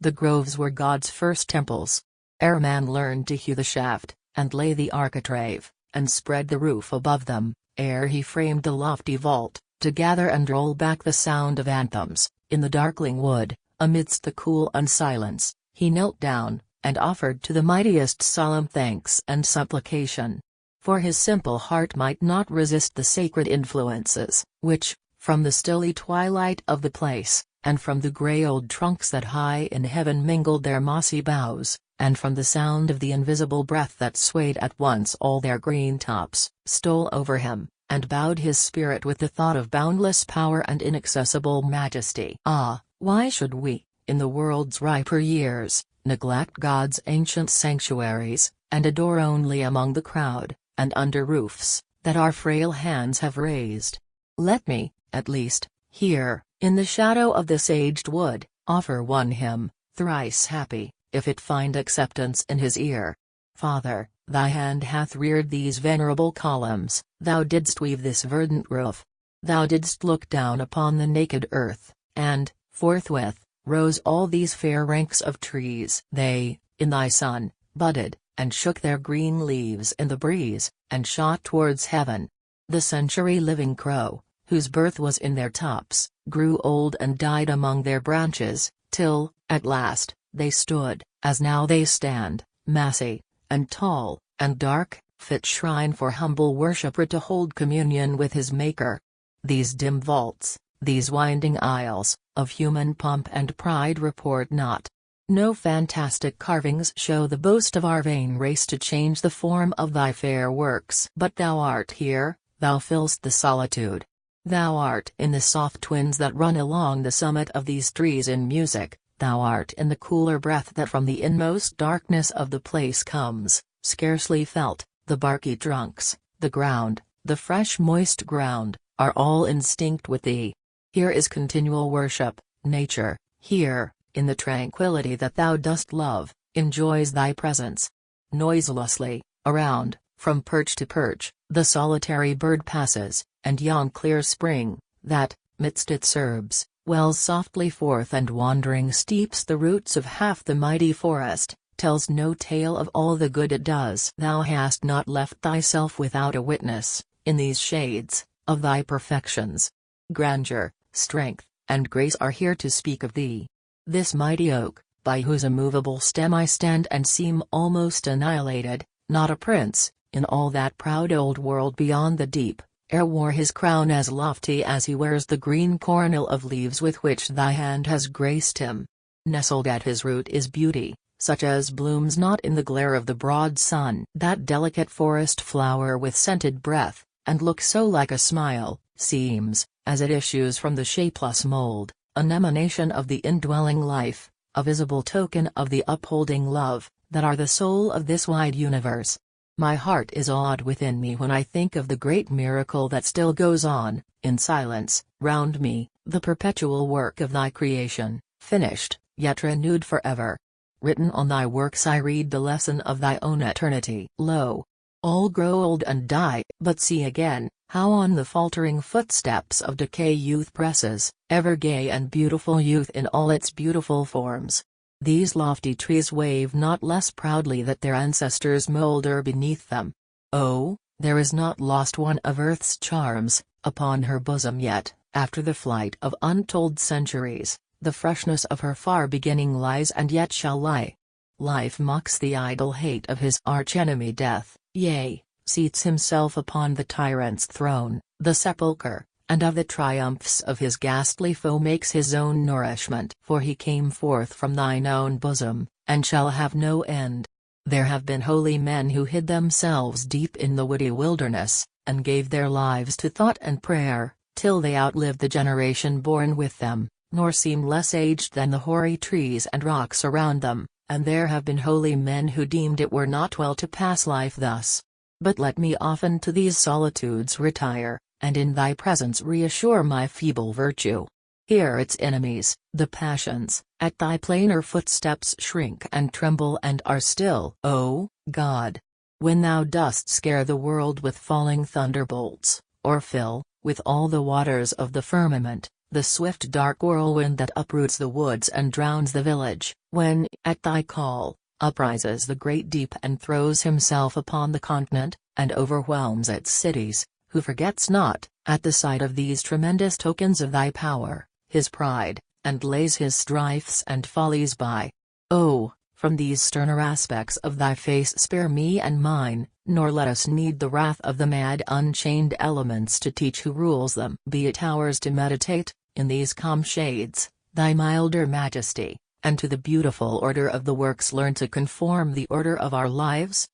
The groves were God's first temples. Ere man learned to hew the shaft, and lay the architrave, and spread the roof above them, ere he framed the lofty vault, to gather and roll back the sound of anthems, in the darkling wood, amidst the cool unsilence, he knelt down, and offered to the mightiest solemn thanks and supplication. For his simple heart might not resist the sacred influences, which, from the stilly twilight of the place, and from the grey old trunks that high in heaven mingled their mossy boughs, and from the sound of the invisible breath that swayed at once all their green tops, stole over him, and bowed his spirit with the thought of boundless power and inaccessible majesty. Ah, why should we, in the world's riper years, neglect God's ancient sanctuaries, and adore only among the crowd, and under roofs, that our frail hands have raised? Let me, at least, here, in the shadow of this aged wood, offer one hymn, thrice happy, if it find acceptance in his ear. Father, thy hand hath reared these venerable columns, thou didst weave this verdant roof. Thou didst look down upon the naked earth, and, forthwith, rose all these fair ranks of trees. They, in thy sun, budded, and shook their green leaves in the breeze, and shot towards heaven. The century-living crow, whose birth was in their tops, grew old and died among their branches, till, at last, they stood, as now they stand, massy, and tall, and dark, fit shrine for humble worshipper to hold communion with his Maker. These dim vaults, these winding aisles, of human pomp and pride report not. No fantastic carvings show the boast of our vain race to change the form of thy fair works. But thou art here, thou fillst the solitude. Thou art in the soft winds that run along the summit of these trees in music, thou art in the cooler breath that from the inmost darkness of the place comes, scarcely felt. The barky trunks, the ground, the fresh moist ground, are all instinct with thee. Here is continual worship. Nature, here, in the tranquility that thou dost love, enjoys thy presence. Noiselessly, around, from perch to perch, the solitary bird passes, and yon clear spring, that, midst its herbs, wells softly forth and wandering steeps the roots of half the mighty forest, tells no tale of all the good it does. Thou hast not left thyself without a witness, in these shades, of thy perfections. Grandeur, strength, and grace are here to speak of thee. This mighty oak, by whose immovable stem I stand and seem almost annihilated, not a prince, in all that proud old world beyond the deep, e'er wore his crown as lofty as he wears the green coronal of leaves with which thy hand has graced him. Nestled at his root is beauty, such as blooms not in the glare of the broad sun. That delicate forest flower with scented breath, and looks so like a smile, seems, as it issues from the shapeless mold, an emanation of the indwelling life, a visible token of the upholding love, that are the soul of this wide universe. My heart is awed within me when I think of the great miracle that still goes on, in silence, round me, the perpetual work of thy creation, finished, yet renewed forever. Written on thy works I read the lesson of thy own eternity. Lo! All grow old and die, but see again, how on the faltering footsteps of decay youth presses, ever gay and beautiful youth in all its beautiful forms. These lofty trees wave not less proudly that their ancestors moulder beneath them. Oh, there is not lost one of earth's charms, upon her bosom yet, after the flight of untold centuries. The freshness of her far beginning lies and yet shall lie. Life mocks the idle hate of his archenemy death, yea, seats himself upon the tyrant's throne, the sepulchre, and of the triumphs of his ghastly foe makes his own nourishment. For he came forth from thine own bosom, and shall have no end. There have been holy men who hid themselves deep in the woody wilderness, and gave their lives to thought and prayer, till they outlived the generation born with them, nor seem less aged than the hoary trees and rocks around them, and there have been holy men who deemed it were not well to pass life thus. But let me often to these solitudes retire, and in thy presence reassure my feeble virtue. Here its enemies, the passions, at thy plainer footsteps shrink and tremble and are still. O God! When thou dost scare the world with falling thunderbolts, or fill, with all the waters of the firmament, the swift dark whirlwind that uproots the woods and drowns the village, when, at thy call, uprises the great deep and throws himself upon the continent, and overwhelms its cities, who forgets not, at the sight of these tremendous tokens of thy power, his pride, and lays his strifes and follies by. Oh, from these sterner aspects of thy face spare me and mine, nor let us need the wrath of the mad unchained elements to teach who rules them. Be it ours to meditate, in these calm shades, thy milder majesty, and to the beautiful order of the works learn to conform the order of our lives,